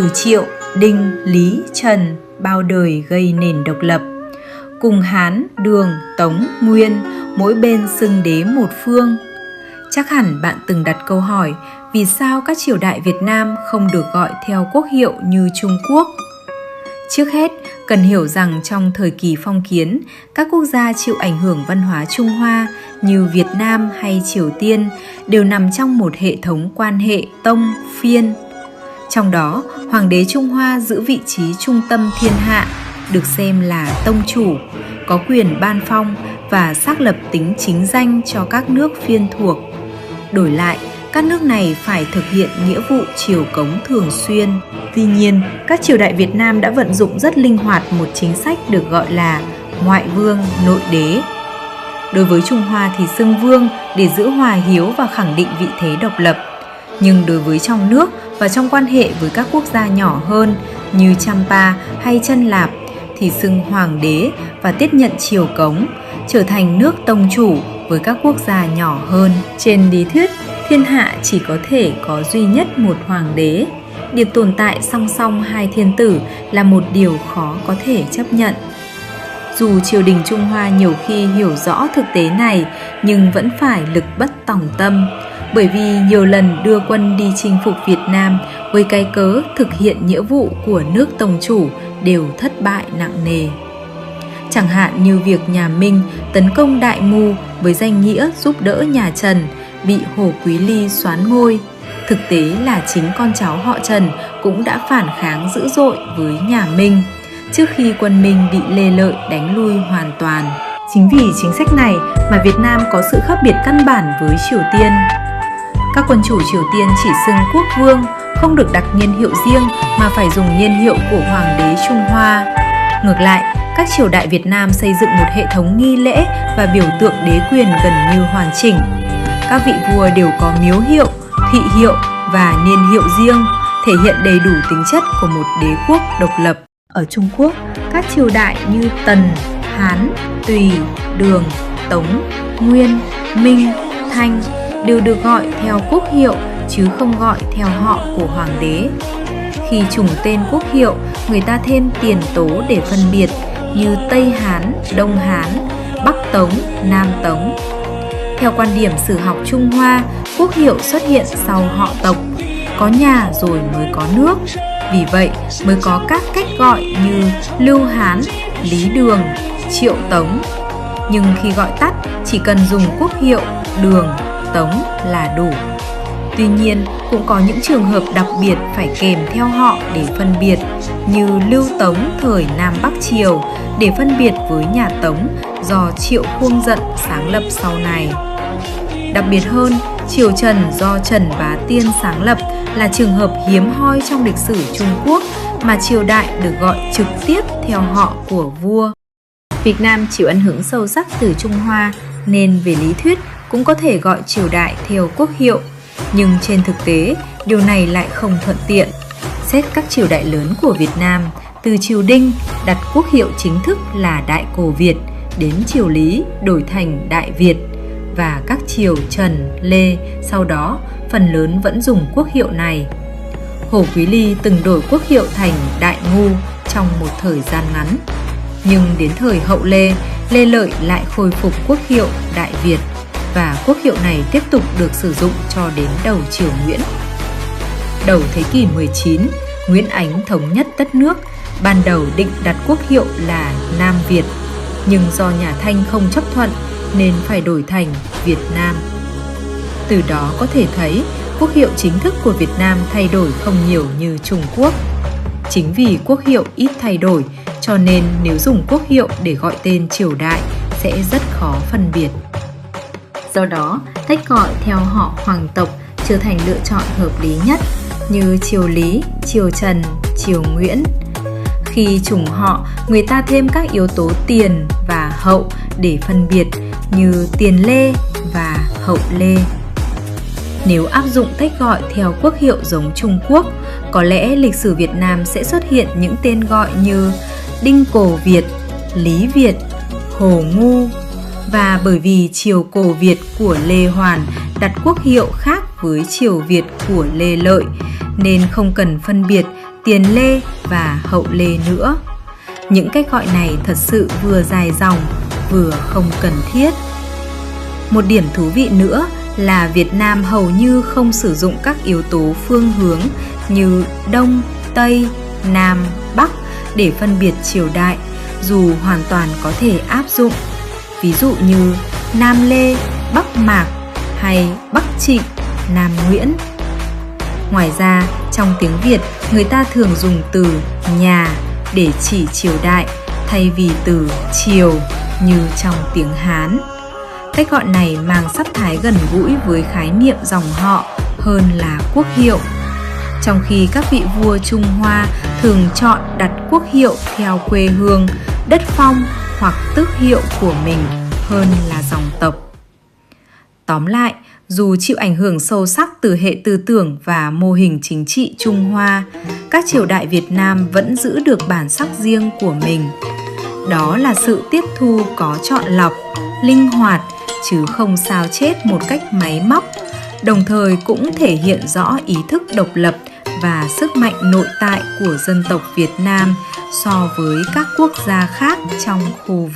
Từ Triệu, Đinh, Lý, Trần bao đời gây nền độc lập. Cùng Hán, Đường, Tống, Nguyên, mỗi bên xưng đế một phương. Chắc hẳn bạn từng đặt câu hỏi vì sao các triều đại Việt Nam không được gọi theo quốc hiệu như Trung Quốc? Trước hết, cần hiểu rằng trong thời kỳ phong kiến, các quốc gia chịu ảnh hưởng văn hóa Trung Hoa như Việt Nam hay Triều Tiên đều nằm trong một hệ thống quan hệ tông, phiên. Trong đó, Hoàng đế Trung Hoa giữ vị trí trung tâm thiên hạ, được xem là tông chủ, có quyền ban phong và xác lập tính chính danh cho các nước phiên thuộc. Đổi lại, các nước này phải thực hiện nghĩa vụ triều cống thường xuyên. Tuy nhiên, các triều đại Việt Nam đã vận dụng rất linh hoạt một chính sách được gọi là ngoại vương nội đế. Đối với Trung Hoa thì xưng vương để giữ hòa hiếu và khẳng định vị thế độc lập. Nhưng đối với trong nước và trong quan hệ với các quốc gia nhỏ hơn như Champa hay Chân Lạp thì xưng hoàng đế và tiếp nhận triều cống, trở thành nước tông chủ với các quốc gia nhỏ hơn. Trên lý thuyết, thiên hạ chỉ có thể có duy nhất một hoàng đế. Việc tồn tại song song hai thiên tử là một điều khó có thể chấp nhận. Dù triều đình Trung Hoa nhiều khi hiểu rõ thực tế này nhưng vẫn phải lực bất tòng tâm, bởi vì nhiều lần đưa quân đi chinh phục Việt Nam với cái cớ thực hiện nghĩa vụ của nước tông chủ đều thất bại nặng nề. Chẳng hạn như việc nhà Minh tấn công Đại Ngu với danh nghĩa giúp đỡ nhà Trần, bị Hồ Quý Ly soán ngôi. Thực tế là chính con cháu họ Trần cũng đã phản kháng dữ dội với nhà Minh, trước khi quân Minh bị Lê Lợi đánh lui hoàn toàn. Chính vì chính sách này mà Việt Nam có sự khác biệt căn bản với Triều Tiên. Các quân chủ Triều Tiên chỉ xưng quốc vương, không được đặt niên hiệu riêng mà phải dùng niên hiệu của Hoàng đế Trung Hoa. Ngược lại, các triều đại Việt Nam xây dựng một hệ thống nghi lễ và biểu tượng đế quyền gần như hoàn chỉnh. Các vị vua đều có miếu hiệu, thị hiệu và niên hiệu riêng, thể hiện đầy đủ tính chất của một đế quốc độc lập. Ở Trung Quốc, các triều đại như Tần, Hán, Tùy, Đường, Tống, Nguyên, Minh, Thanh đều được gọi theo quốc hiệu chứ không gọi theo họ của hoàng đế. Khi trùng tên quốc hiệu, người ta thêm tiền tố để phân biệt như Tây Hán, Đông Hán, Bắc Tống, Nam Tống. Theo quan điểm sử học Trung Hoa, quốc hiệu xuất hiện sau họ tộc, có nhà rồi mới có nước. Vì vậy mới có các cách gọi như Lưu Hán, Lý Đường, Triệu Tống. Nhưng khi gọi tắt chỉ cần dùng quốc hiệu Đường, Tống là đủ. Tuy nhiên, cũng có những trường hợp đặc biệt phải kèm theo họ để phân biệt, như Lưu Tống thời Nam Bắc Triều để phân biệt với nhà Tống do Triệu Khuông Dận sáng lập sau này. Đặc biệt hơn, Triều Trần do Trần Bá Tiên sáng lập là trường hợp hiếm hoi trong lịch sử Trung Quốc mà triều đại được gọi trực tiếp theo họ của vua. Việt Nam chịu ảnh hưởng sâu sắc từ Trung Hoa nên về lý thuyết cũng có thể gọi triều đại theo quốc hiệu. Nhưng trên thực tế, điều này lại không thuận tiện. Xét các triều đại lớn của Việt Nam, từ triều Đinh đặt quốc hiệu chính thức là Đại Cổ Việt, đến triều Lý đổi thành Đại Việt, và các triều Trần, Lê sau đó phần lớn vẫn dùng quốc hiệu này. Hồ Quý Ly từng đổi quốc hiệu thành Đại Ngu trong một thời gian ngắn. Nhưng đến thời Hậu Lê, Lê Lợi lại khôi phục quốc hiệu Đại Việt, và quốc hiệu này tiếp tục được sử dụng cho đến đầu triều Nguyễn. Đầu thế kỷ 19, Nguyễn Ánh thống nhất đất nước, ban đầu định đặt quốc hiệu là Nam Việt, nhưng do nhà Thanh không chấp thuận nên phải đổi thành Việt Nam. Từ đó có thể thấy quốc hiệu chính thức của Việt Nam thay đổi không nhiều như Trung Quốc. Chính vì quốc hiệu ít thay đổi, cho nên nếu dùng quốc hiệu để gọi tên triều đại sẽ rất khó phân biệt. Do đó, tách gọi theo họ hoàng tộc trở thành lựa chọn hợp lý nhất như triều Lý, triều Trần, triều Nguyễn. Khi trùng họ, người ta thêm các yếu tố tiền và hậu để phân biệt như tiền Lê và hậu Lê. Nếu áp dụng tách gọi theo quốc hiệu giống Trung Quốc, có lẽ lịch sử Việt Nam sẽ xuất hiện những tên gọi như Đinh Cổ Việt, Lý Việt, Hồ Ngu. Và bởi vì triều Cổ Việt của Lê Hoàn đặt quốc hiệu khác với triều Việt của Lê Lợi, nên không cần phân biệt tiền Lê và hậu Lê nữa. Những cách gọi này thật sự vừa dài dòng, vừa không cần thiết. Một điểm thú vị nữa là Việt Nam hầu như không sử dụng các yếu tố phương hướng như Đông, Tây, Nam, Bắc để phân biệt triều đại, dù hoàn toàn có thể áp dụng. Ví dụ như Nam Lê, Bắc Mạc hay Bắc Trịnh, Nam Nguyễn. Ngoài ra, trong tiếng Việt, người ta thường dùng từ nhà để chỉ triều đại thay vì từ triều như trong tiếng Hán. Cách gọi này mang sắc thái gần gũi với khái niệm dòng họ hơn là quốc hiệu. Trong khi các vị vua Trung Hoa thường chọn đặt quốc hiệu theo quê hương, đất phong hoặc tước hiệu của mình hơn là dòng tộc. Tóm lại, dù chịu ảnh hưởng sâu sắc từ hệ tư tưởng và mô hình chính trị Trung Hoa, các triều đại Việt Nam vẫn giữ được bản sắc riêng của mình. Đó là sự tiếp thu có chọn lọc, linh hoạt, chứ không sao chép một cách máy móc, đồng thời cũng thể hiện rõ ý thức độc lập và sức mạnh nội tại của dân tộc Việt Nam so với các quốc gia khác trong khu vực.